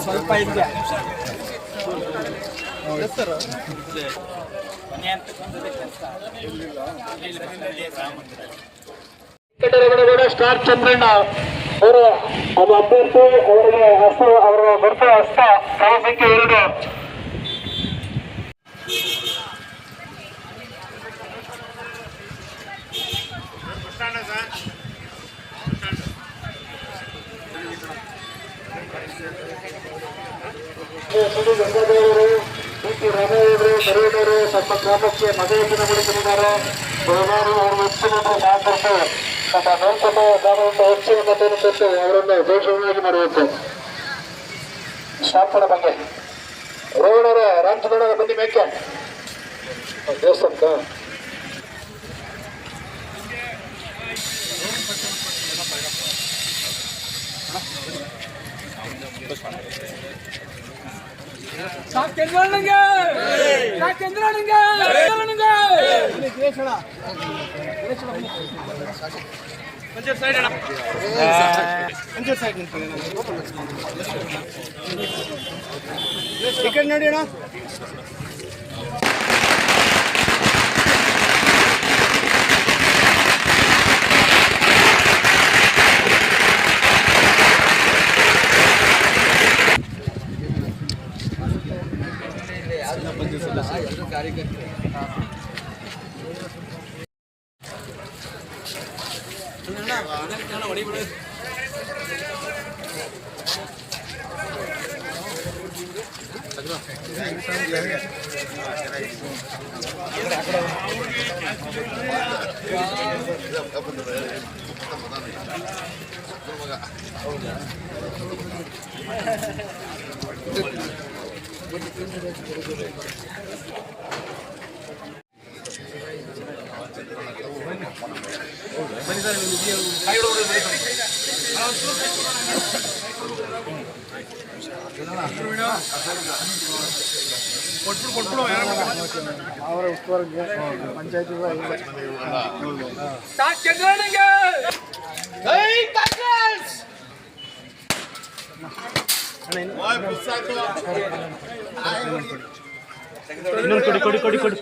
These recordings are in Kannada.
ಸ್ವಲ್ಪ ಇದೆ ಸ್ಟಾರ್ ಚಂದ್ರಣ್ಣ ಅವರು ಅದು ಅಭ್ಯರ್ಥಿ ಅವರಿಗೆ ಅವರ ಬರ್ತ ಹಸ್ತ ಪ್ರವಾಸಕ್ಕೆ 2 ಶ್ರೀ ಗಂಗಾದೇವರು ಡಿ.ಪಿ. ರಾಮೇಗೌಡರು ಕರೀಡರು ತಮ್ಮ ಗ್ರಾಮಕ್ಕೆ ಮತಯಾಚನೆ ಮಾಡಿಕೊಂಡಿದ್ದಾರೆ. ಬೆಳಗಾವಿ ಅವರು ಮುಖ್ಯಮಂತ್ರಿ ಶಾಸಕರು ತಮ್ಮ ಮೇಲ್ಕೋಟೆ ಗ್ರಾಮದಿಂದ ಹೆಚ್ಚಿನ ಮತವನ್ನು ಕೊಟ್ಟು ಅವರನ್ನು ಘೋಷಣೆಯಾಗಿ ಮಾಡಬೇಕು. ಶಾಪನ ಬಗ್ಗೆ ರೋಡರ ರಾಮಚಂದ್ರನ ಬಂದಿ ಮೇಕೆ ದೇವಸ್ಥಾನಕ್ಕ ಟಿಕೆಟ್ ನೋಡಿ ಅಣ್ಣ. ಅವರ ಉಸ್ತುವಾರಿ ಪಂಚಾಯತಿ ಕೊಡಿ ಕೊಡಿ ಕೊಡಿ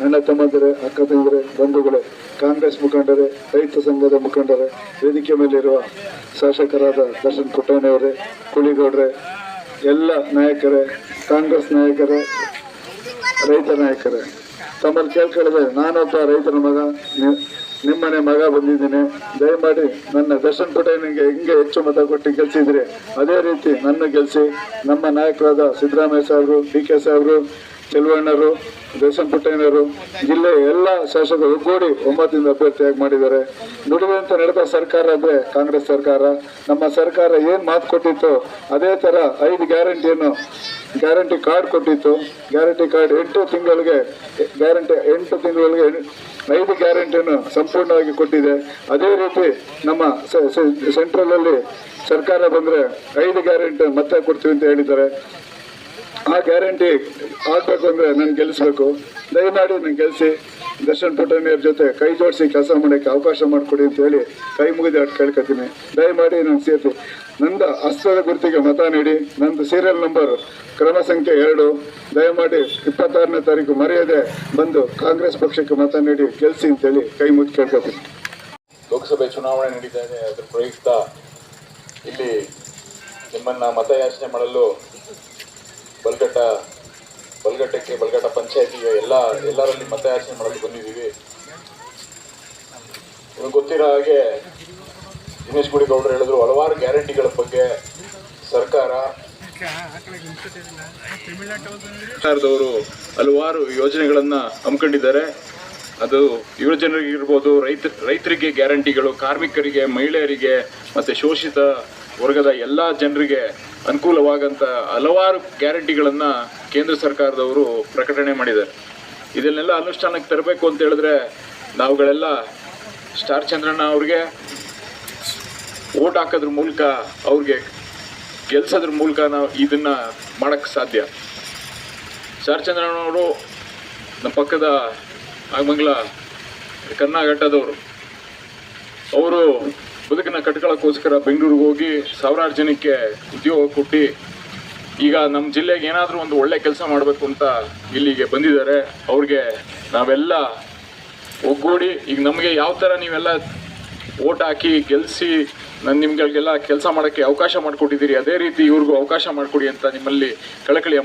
ಅಣ್ಣ ತಮ್ಮಂದರೆ, ಅಕ್ಕ ತಂದರೆ, ಬಂಧುಗಳೇ, ಕಾಂಗ್ರೆಸ್ ಮುಖಂಡರೇ, ರೈತ ಸಂಘದ ಮುಖಂಡರೇ, ವೇದಿಕೆ ಮೇಲಿರುವ ಶಾಸಕರಾದ ದರ್ಶನ್ ಪುಟ್ಟಣ್ಣವರೇ, ಕುಳಿಗೌಡ್ರೆ, ಎಲ್ಲ ನಾಯಕರೇ, ಕಾಂಗ್ರೆಸ್ ನಾಯಕರೇ, ರೈತ ನಾಯಕರೇ, ತಮ್ಮಲ್ಲಿ ಕೇಳ್ಕೊಳ್ಳದೆ, ನಾನೊಬ್ಬ ರೈತನ ಮಗ, ನಿಮ್ಮನೆ ಮಗ ಬಂದಿದ್ದೀನಿ. ದಯಮಾಡಿ ನನ್ನ ದರ್ಶನ್ ಪುಟ್ಟಣ್ಣನಿಗೆ ಹೆಂಗೆ ಹೆಚ್ಚು ಮತ ಕೊಟ್ಟು ಗೆಲ್ಸಿದ್ರಿ ಅದೇ ರೀತಿ ನನ್ನ ಗೆಲ್ಸಿ. ನಮ್ಮ ನಾಯಕರಾದ ಸಿದ್ದರಾಮಯ್ಯ ಸಾಹೇಬರು, ಡಿ.ಕೆ. ಸಾಹೇಬರು, ಚೆಲುವಣ್ಣರು, ದರ್ಶನ್ ಪುಟ್ಟಣ್ಣರು, ಜಿಲ್ಲೆಯ ಎಲ್ಲ ಶಾಸಕರು ಒಗ್ಗೂಡಿ 9 ಅಭ್ಯರ್ಥಿಯಾಗಿ ಮಾಡಿದ್ದಾರೆ. ನುಡಿದಂತೆ ನಡೆದ ಸರ್ಕಾರ ಅಂದರೆ ಕಾಂಗ್ರೆಸ್ ಸರ್ಕಾರ. ನಮ್ಮ ಸರ್ಕಾರ ಏನು ಮಾತು ಕೊಟ್ಟಿತ್ತು ಅದೇ ಥರ 5 ಗ್ಯಾರಂಟಿ ಕಾರ್ಡ್ ಕೊಟ್ಟಿತ್ತು. ಗ್ಯಾರಂಟಿ ಕಾರ್ಡ್ 8 ತಿಂಗಳಿಗೆ 5 ಗ್ಯಾರಂಟಿಯನ್ನು ಸಂಪೂರ್ಣವಾಗಿ ಕೊಟ್ಟಿದೆ. ಅದೇ ರೀತಿ ನಮ್ಮ ಸೆಂಟ್ರಲಲ್ಲಿ ಸರ್ಕಾರ ಬಂದರೆ 5 ಗ್ಯಾರಂಟಿ ಮತ್ತೆ ಕೊಡ್ತೀವಿ ಅಂತ ಹೇಳಿದ್ದಾರೆ. ಆ ಗ್ಯಾರಂಟಿ ಆಗಬೇಕು ಅಂದರೆ ನಾನು ಗೆಲ್ಲಿಸ್ಬೇಕು. ದಯಮಾಡಿ ನಾನು ಗೆಲ್ಲಿಸಿ ದರ್ಶನ್ ಪುಟ್ಟಣ್ಣವ್ರ ಜೊತೆ ಕೈ ಜೋಡಿಸಿ ಕೆಲಸ ಮಾಡೋಕ್ಕೆ ಅವಕಾಶ ಮಾಡಿಕೊಡಿ ಅಂತ ಹೇಳಿ ಕೈ ಮುಗಿದು ಕೇಳ್ಕೊತೀನಿ. ದಯಮಾಡಿ ನಾನು ಸೇರಿಸಿ ನಂದು ಹಸ್ತದ ಗುರುತಿಗೆ ಮತ ನೀಡಿ. ನಂದು ಸೀರಿಯಲ್ ನಂಬರ್ ಕ್ರಮ ಸಂಖ್ಯೆ 2. ದಯಮಾಡಿ 26ನೇ ತಾರೀಕು ಮರೆಯದೆ ಬಂದು ಕಾಂಗ್ರೆಸ್ ಪಕ್ಷಕ್ಕೆ ಮತ ನೀಡಿ ಗೆಲ್ಲಿಸಿ ಅಂತೇಳಿ ಕೈ ಮುಗಿದು ಕೇಳ್ಕೊತೀನಿ. ಲೋಕಸಭೆ ಚುನಾವಣೆ ನಡೀತಾ ಇದೆ. ಅದರ ಪ್ರಯುಕ್ತ ಇಲ್ಲಿ ನಿಮ್ಮನ್ನು ಮತಯಾಚನೆ ಮಾಡಲು ಬಲ್ಗಟ್ಟ ಪಂಚಾಯತಿಗೆ ಎಲ್ಲರಲ್ಲಿ ಮತಯಾಚನೆ ಮಾಡಲು ಬಂದಿದ್ದೀವಿ. ನಿಮಗೆ ಗೊತ್ತಿರೋ ಹಾಗೆ ದಿನೇಶ್ ಗುಡಿಗೌಡರು ಹೇಳಿದ್ರು, ಹಲವಾರು ಗ್ಯಾರಂಟಿಗಳ ಬಗ್ಗೆ ಸರ್ಕಾರದವರು ಹಲವಾರು ಯೋಜನೆಗಳನ್ನು ಹಮ್ಮಿಕೊಂಡಿದ್ದಾರೆ. ಅದು ಯುವ ಜನರಿಗೆ ಇರ್ಬೋದು, ರೈತರಿಗೆ ಗ್ಯಾರಂಟಿಗಳು, ಕಾರ್ಮಿಕರಿಗೆ, ಮಹಿಳೆಯರಿಗೆ ಮತ್ತು ಶೋಷಿತ ವರ್ಗದ ಎಲ್ಲ ಜನರಿಗೆ ಅನುಕೂಲವಾಗಂಥ ಹಲವಾರು ಗ್ಯಾರಂಟಿಗಳನ್ನು ಕೇಂದ್ರ ಸರ್ಕಾರದವರು ಪ್ರಕಟಣೆ ಮಾಡಿದ್ದಾರೆ. ಇದನ್ನೆಲ್ಲ ಅನುಷ್ಠಾನಕ್ಕೆ ತರಬೇಕು ಅಂತ ಹೇಳಿದ್ರೆ ನಾವುಗಳೆಲ್ಲ ಸ್ಟಾರ್ ಚಂದ್ರಣ್ಣ ಅವ್ರಿಗೆ ಓಟ್ ಹಾಕೋದ್ರ ಮೂಲಕ, ಅವ್ರಿಗೆ ಗೆಲ್ಸೋದ್ರ ಮೂಲಕ ನಾವು ಇದನ್ನು ಮಾಡೋಕ್ಕೆ ಸಾಧ್ಯ. ಸ್ಟಾರ್ ಚಂದ್ರಣ್ಣವರು ನಮ್ಮ ಪಕ್ಕದ ಆಗಮಂಗಲ ಕರ್ನಾಘಟ್ಟದವರು. ಅವರು ಬದುಕನ್ನು ಕಟ್ಕೊಳ್ಳೋಕ್ಕೋಸ್ಕರ ಬೆಂಗಳೂರಿಗೆ ಹೋಗಿ ಸಾವಿರಾರು ಜನಕ್ಕೆ ಉದ್ಯೋಗ ಕೊಟ್ಟು ಈಗ ನಮ್ಮ ಜಿಲ್ಲೆಗೆ ಏನಾದರೂ ಒಂದು ಒಳ್ಳೆ ಕೆಲಸ ಮಾಡಬೇಕು ಅಂತ ಇಲ್ಲಿಗೆ ಬಂದಿದ್ದಾರೆ. ಅವ್ರಿಗೆ ನಾವೆಲ್ಲ ಒಗ್ಗೂಡಿ ಈಗ ನಮಗೆ ಯಾವ ಥರ ನೀವೆಲ್ಲ ಓಟ್ ಹಾಕಿ ಗೆಲ್ಲಿಸಿ ನಿಮ್ಗಳಿಗೆಲ್ಲ ಕೆಲಸ ಮಾಡೋಕ್ಕೆ ಅವಕಾಶ ಮಾಡಿಕೊಟ್ಟಿದ್ದೀರಿ, ಅದೇ ರೀತಿ ಇವ್ರಿಗೂ ಅವಕಾಶ ಮಾಡಿಕೊಡಿ ಅಂತ ನಿಮ್ಮಲ್ಲಿ ಕಳಕಳಿಯ